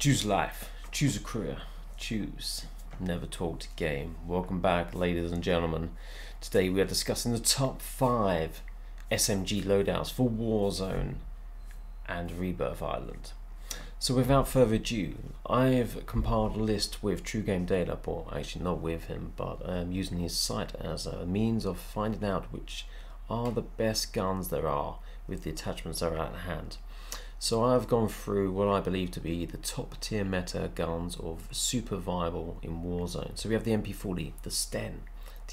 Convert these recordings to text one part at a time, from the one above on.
Choose life, choose a career, choose never talk to game. Welcome back, ladies and gentlemen. Today we are discussing the top 5 SMG loadouts for Warzone and Rebirth Island. So without further ado, I've compiled a list with True Game Data, or actually not with him, but using his site as a means of finding out which are the best guns there are with the attachments that are at hand. So I've gone through what I believe to be the top tier meta guns of super viable in Warzone. So we have the Mp40, the Sten,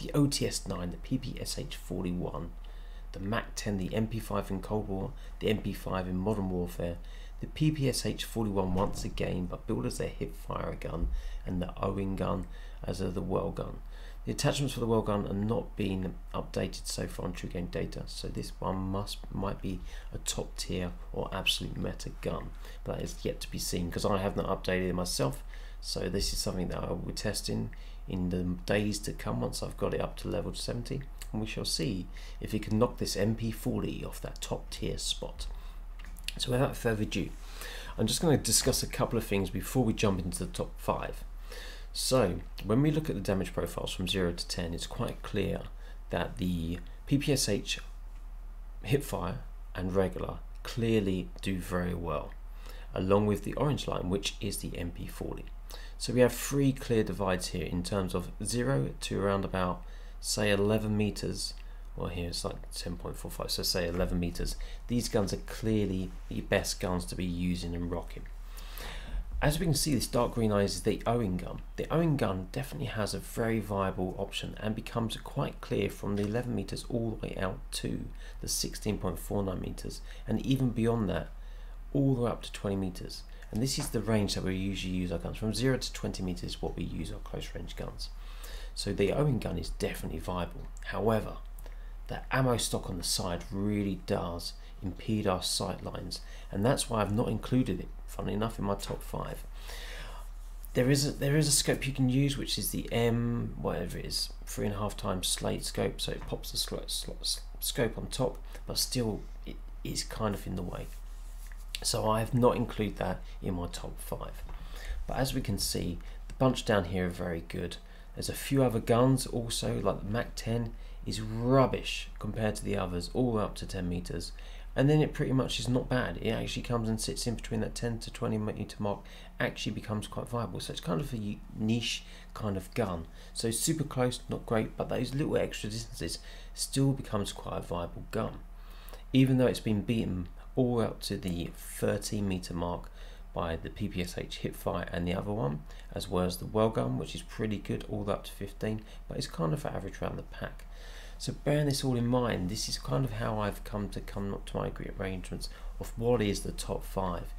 the OTS-9, the PPSH-41, the MAC-10, the Mp5 in Cold War, the Mp5 in Modern Warfare, the PPSH-41 once again, but built as a hip-fire gun, and the Owen gun as the well gun. The attachments for the well gun are not being updated so far on True Game Data, so this one might be a top tier or absolute meta gun, but that is yet to be seen because I have not updated it myself. So this is something that I will be testing in the days to come once I've got it up to level 70, and we shall see if it can knock this Mp40 off that top tier spot. So without further ado, I'm just going to discuss a couple of things before we jump into the top 5. So when we look at the damage profiles from 0 to 10, it's quite clear that the PPSH hipfire and regular clearly do very well, along with the orange line, which is the Mp40. So we have 3 clear divides here in terms of 0 to around about, say, 11 meters. Well, here it's like 10.45, so say 11 meters. These guns are clearly the best guns to be using and rocking. As we can see, this dark green line is the Owen gun. The Owen gun definitely has a very viable option and becomes quite clear from the 11 meters all the way out to the 16.49 meters, and even beyond that, all the way up to 20 meters. And this is the range that we usually use our guns. From 0 to 20 meters is what we use our close range guns. So the Owen gun is definitely viable. However, the ammo stock on the side really does impede our sight lines, and that's why I've not included it, funnily enough, in my top 5. There is a scope you can use, which is the whatever it is, 3.5 times slate scope, so it pops the scope on top, but still it is kind of in the way. So I have not included that in my top 5. But as we can see, the bunch down here are very good. There's a few other guns also, like the MAC-10 is rubbish compared to the others, all the way up to 10 meters. And then it pretty much is not bad. It actually comes and sits in between that 10 to 20 meter mark, actually becomes quite viable. So it's kind of a niche kind of gun. So super close, not great, but those little extra distances still becomes quite a viable gun. Even though it's been beaten all the way up to the 13 meter mark by the PPSH hipfire and the other one, as well as the well gun, which is pretty good, all the way up to 15, but it's kind of average around the pack. So bearing this all in mind, this is kind of how I've come up to my arrangements of what is the top 5.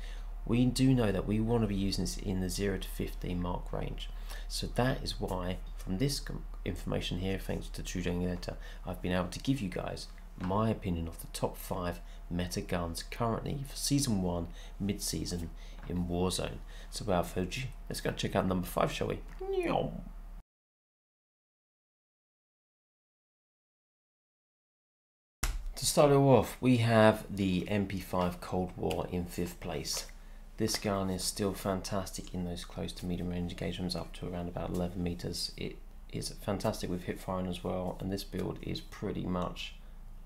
We do know that we want to be using this in the 0 to 15 mark range. So that is why, from this information here, thanks to True Game Data, I've been able to give you guys my opinion of the top 5 meta guns currently for Season 1 mid-season in Warzone. So without further ado, let's go check out number 5, shall we? To start it off, we have the Mp5 Cold War in 5th place. This gun is still fantastic in those close to medium range engagements up to around about 11 meters. It is fantastic with hip firing as well, and this build is pretty much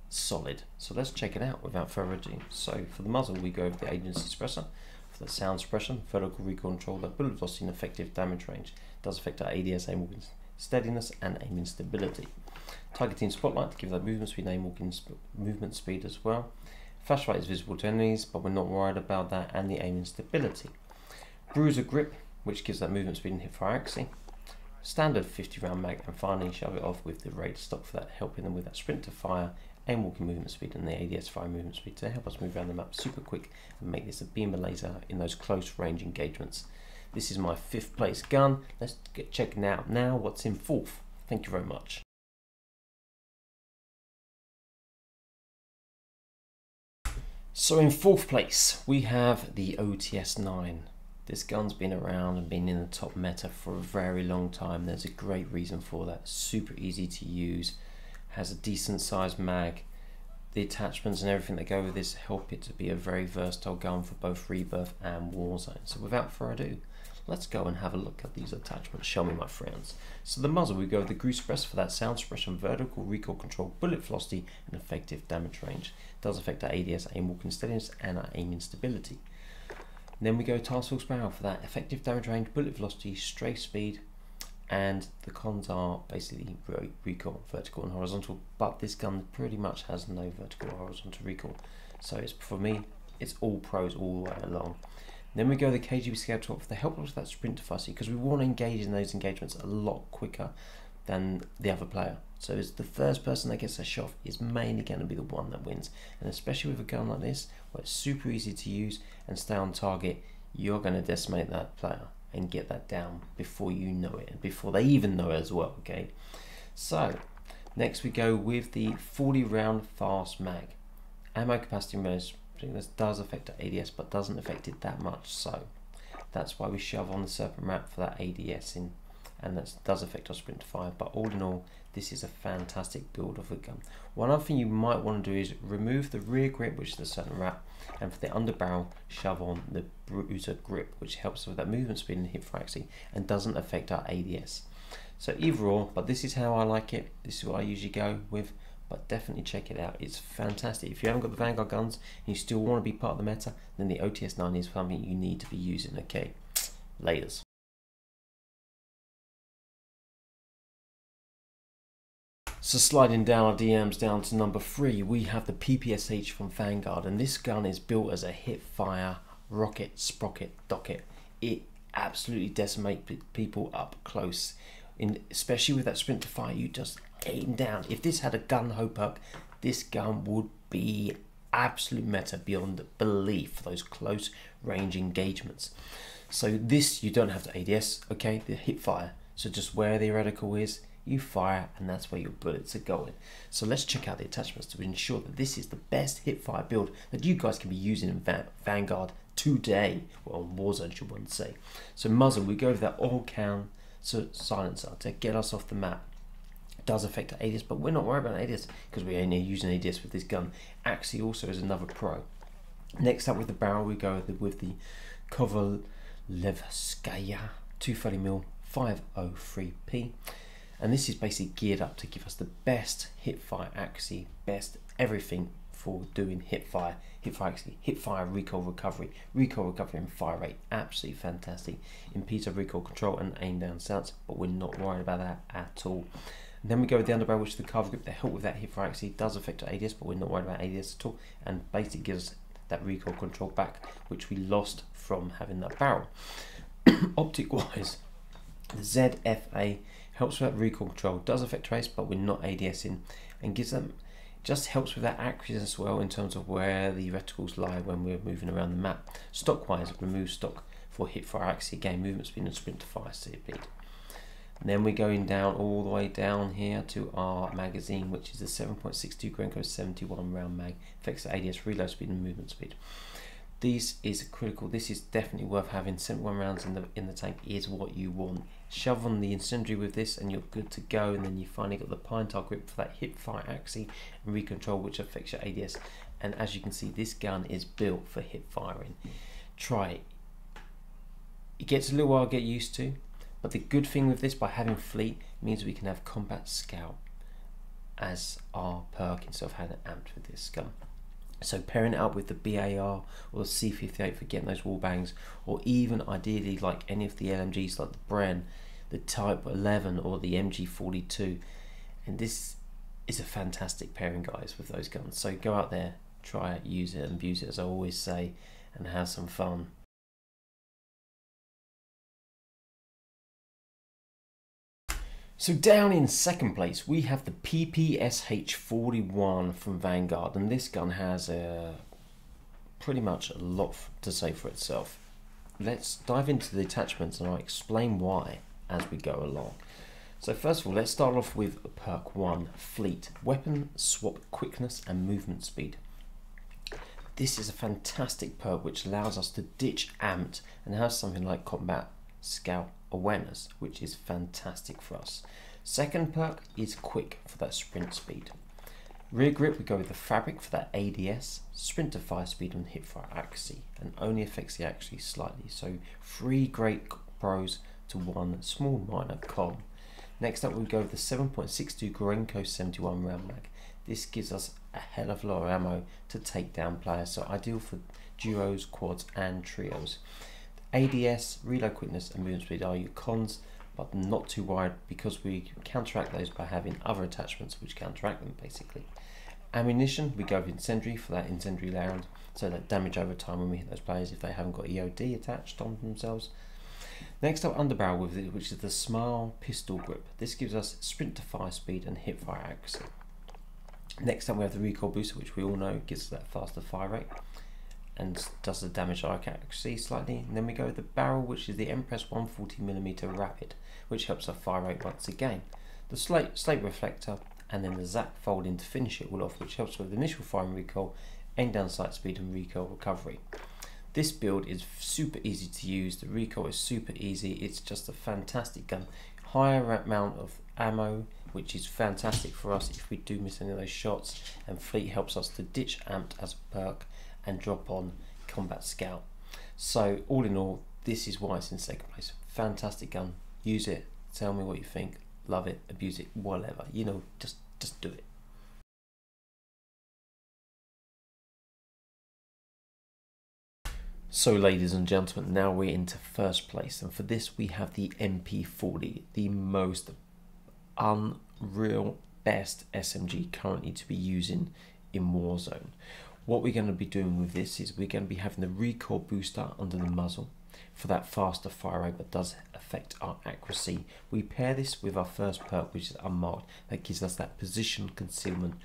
solid. So let's check it out without further ado. So for the muzzle, we go over the agency suppressor. For the sound suppression, vertical recoil controller, bullet velocity and effective damage range. It does affect our ADS, aim walking steadiness and aiming stability. Targeting spotlight to give that movement speed and aim walking movement speed as well. Flashlight is visible to enemies, but we're not worried about that, and the aiming stability. Bruiser grip, which gives that movement speed and hip fire accuracy. Standard 50 round mag, and finally shove it off with the rate stock for that, helping them with that sprint to fire, aim walking movement speed and the ADS fire movement speed to help us move around the map super quick and make this a beam of laser in those close range engagements. This is my 5th place gun. Let's get checking out now what's in 4th. Thank you very much. So in 4th place, we have the OTS-9. This gun's been around and been in the top meta for a very long time. There's a great reason for that. Super easy to use, has a decent sized mag. the attachments and everything that go with this help it to be a very versatile gun for both Rebirth and Warzone. So without further ado, let's go and have a look at these attachments. Show me, my friends. So the muzzle, we go with the Groove suppressor for that sound suppression, vertical recoil control, bullet velocity, and effective damage range. It does affect our ADS, aim walking steadiness, and our aiming stability. And then we go task force barrel for that effective damage range, bullet velocity, strafe speed, and the cons are basically recoil, vertical and horizontal, but this gun pretty much has no vertical or horizontal recoil. So it's, for me, it's all pros all the way along. Then we go the KGB scale top for the help us with that sprint fussy, because we want to engage in those engagements a lot quicker than the other player. So it's the first person that gets a shot is mainly going to be the one that wins. And especially with a gun like this, where it's super easy to use and stay on target, you're going to decimate that player and get that down before you know it, and before they even know it as well, okay? So, next we go with the 40 round fast mag. Ammo capacity most. This does affect the ADS, but doesn't affect it that much, so that's why we shove on the serpent wrap for that ADS in, and that does affect our sprint to fire. But all in all, this is a fantastic build of a gun. One other thing you might want to do is remove the rear grip, which is the serpent wrap, and for the under barrel, shove on the bruiser grip, which helps with that movement speed and hip fire accuracy, and doesn't affect our ADS. So either or, but this is how I like it. This is what I usually go with. But definitely check it out, it's fantastic. If you haven't got the Vanguard guns and you still want to be part of the meta, then the OTS-9 is something you need to be using, okay? Laters. So sliding down our DMs down to number 3, we have the PPSH from Vanguard, and this gun is built as a hip-fire rocket sprocket docket. It absolutely decimates people up close, especially with that sprint to fire. You just aim down. If this had a gun-ho perk, this gun would be absolute meta beyond belief for those close range engagements. So this, you don't have to ADS, okay, the hip fire. So just where the reticle is, you fire, and that's where your bullets are going. So let's check out the attachments to ensure that this is the best hip fire build that you guys can be using in Vanguard today. Well, on Warzone, you want to say. So muzzle, we go with that all can silencer to get us off the map. Does affect our ADS, but we're not worried about ADS because we're only using ADS with this gun. Actually, also is another pro. Next up with the barrel, we go with the Kovalevskaya 230mm 503p, and this is basically geared up to give us the best hip fire accuracy, best everything for doing hip fire accuracy, hip fire recoil recovery and fire rate. Absolutely fantastic. Impedes our recoil control and aim down stance, but we're not worried about that at all. And then we go with the underbarrel, which is the carver grip that help with that hip fire accuracy. Does affect our ADS, but we're not worried about ADS at all, and basically gives us that recoil control back, which we lost from having that barrel. Optic wise, the ZFA helps with that recoil control, does affect trace, but we're not ADSing, and gives them, just helps with that accuracy as well in terms of where the reticles lie when we're moving around the map. Stock wise, removes stock for hip fire accuracy, gain movement speed and sprint to fire speed. And then we're going down all the way down here to our magazine, which is a 7.62 Grenco 71 round mag, affects the ADS, reload speed and movement speed. This is critical. This is definitely worth having. 71 rounds in the tank is what you want. Shove on the incendiary with this and you're good to go. And then you finally got the pine tar grip for that hip fire accuracy and recontrol, which affects your ADS. And as you can see, this gun is built for hip firing. Try it. It gets a little while to get used to, but the good thing with this, by having fleet, means we can have combat scout as our perk instead of having it amped with this gun. So pairing it up with the BAR or the C58 for getting those wall bangs, or even ideally like any of the LMGs like the Bren, the Type 11 or the MG42, and this is a fantastic pairing, guys, with those guns. So go out there, try it, use it and abuse it, as I always say, and have some fun. So down in second place, we have the PPSH-41 from Vanguard, and this gun has pretty much a lot to say for itself. Let's dive into the attachments and I'll explain why as we go along. So first of all, let's start off with perk 1, Fleet. Weapon swap quickness and movement speed. This is a fantastic perk which allows us to ditch amped and have something like combat scout awareness, which is fantastic for us. Second perk is quick for that sprint speed. Rear grip, we go with the fabric for that ADS, sprint to fire speed and hip fire accuracy, and only affects the accuracy slightly. So 3 great pros to 1 small minor con. Next up, we go with the 7.62 Gorenko 71 round mag. This gives us a hell of a lot of ammo to take down players, so ideal for duos, quads and trios. ADS, reload quickness and movement speed are your cons, but not too wide because we counteract those by having other attachments which counteract them basically. Ammunition, we go with incendiary for that incendiary round, so that damage over time when we hit those players if they haven't got EOD attached on themselves. Next up, underbarrel with it, which is the Smile pistol grip. This gives us sprint to fire speed and hip fire accuracy. Next up, we have the recoil booster, which we all know gives us that faster fire rate and does the damage accuracy slightly. And then we go with the barrel, which is the Empress 140mm rapid, which helps our fire rate once again. The slate reflector and then the zap folding to finish it all off, which helps with initial fire and recoil, aim down sight speed and recoil recovery. This build is super easy to use, the recoil is super easy, it's just a fantastic gun. Higher amount of ammo, which is fantastic for us if we do miss any of those shots, and fleet helps us to ditch amped as a perk and drop on combat scout. So all in all, this is why it's in second place. Fantastic gun, use it, tell me what you think, love it, abuse it, whatever, you know, just do it. So ladies and gentlemen, now we're into first place, and for this we have the MP40, the most unreal best SMG currently to be using in Warzone. What we're going to be doing with this is we're going to be having the recoil booster under the muzzle for that faster fire rate, but does affect our accuracy. We pair this with our first perk, which is unmarked, that gives us that position concealment.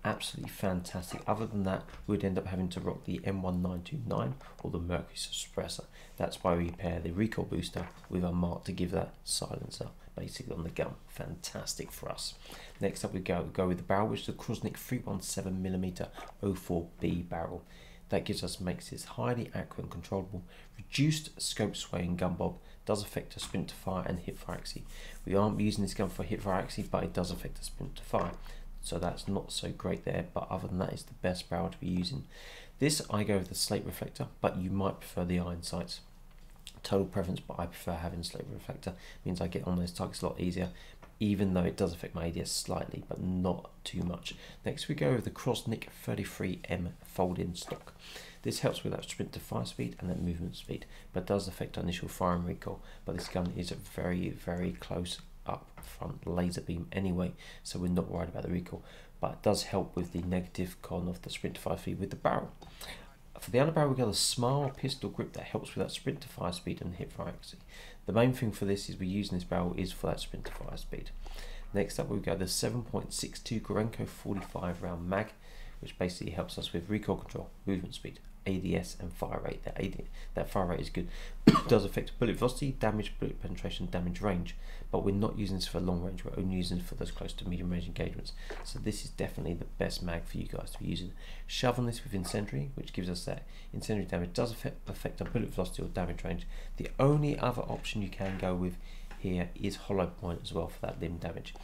Absolutely fantastic. Other than that, we'd end up having to rock the M1929 or the Mercury suppressor. That's why we pair the recoil booster with our mark to give that silencer basically on the gun. Fantastic for us. Next up, we go with the barrel, which is the Krosnik 317mm 04B barrel. That makes this highly accurate and controllable. Reduced scope swaying gun bob, does affect a sprint to fire and hip fire accuracy. We aren't using this gun for hip fire accuracy, but it does affect a sprint to fire. So that's not so great there, but other than that, it's the best barrel to be using. This, I go with the slate reflector, but you might prefer the iron sights. Total preference, but I prefer having a slate reflector. It means I get on those targets a lot easier, even though it does affect my ADS slightly, but not too much. Next we go with the Krosnik 33M fold-in stock. This helps with that sprint to fire speed and that movement speed, but does affect our initial fire and recoil. But this gun is a very, very close up front laser beam anyway, so we're not worried about the recoil, but it does help with the negative con of the sprint to fire speed with the barrel. For the underbarrel, we got a Smile pistol grip that helps with that sprint to fire speed and hip fire accuracy. The main thing for this is we're using this barrel is for that sprint to fire speed. Next up, we've got the 7.62 Gorenko 45 round mag, which basically helps us with recoil control, movement speed, ADS and fire rate. That fire rate is good. It does affect bullet velocity, damage, bullet penetration, damage range, but we're not using this for long range, we're only using it for those close to medium range engagements. So this is definitely the best mag for you guys to be using. Shove on this with incendiary, which gives us that incendiary damage, does affect our bullet velocity or damage range. The only other option you can go with here is hollow point as well for that limb damage.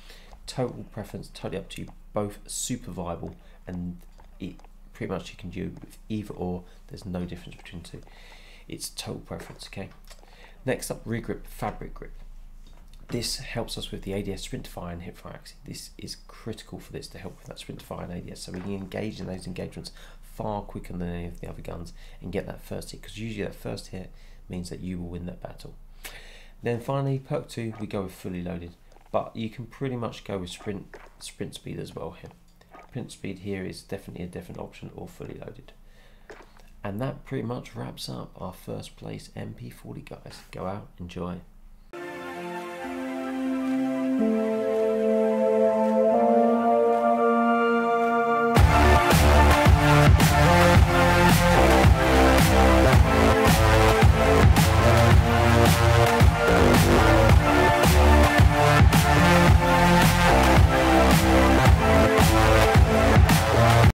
Total preference, totally up to you, both super viable, and it pretty much you can do with either or, there's no difference between the two. It's total preference, okay? Next up, Regroup fabric grip. This helps us with the ADS sprint to fire and hip fire accuracy. This is critical for this to help with that sprint to fire and ADS, so we can engage in those engagements far quicker than any of the other guns and get that first hit, because usually that first hit means that you will win that battle. Then finally, perk 2, we go with fully loaded, but you can pretty much go with sprint speed as well here. Sprint speed here is definitely a different option, or fully loaded. And that pretty much wraps up our first place MP40, guys. Go out, enjoy.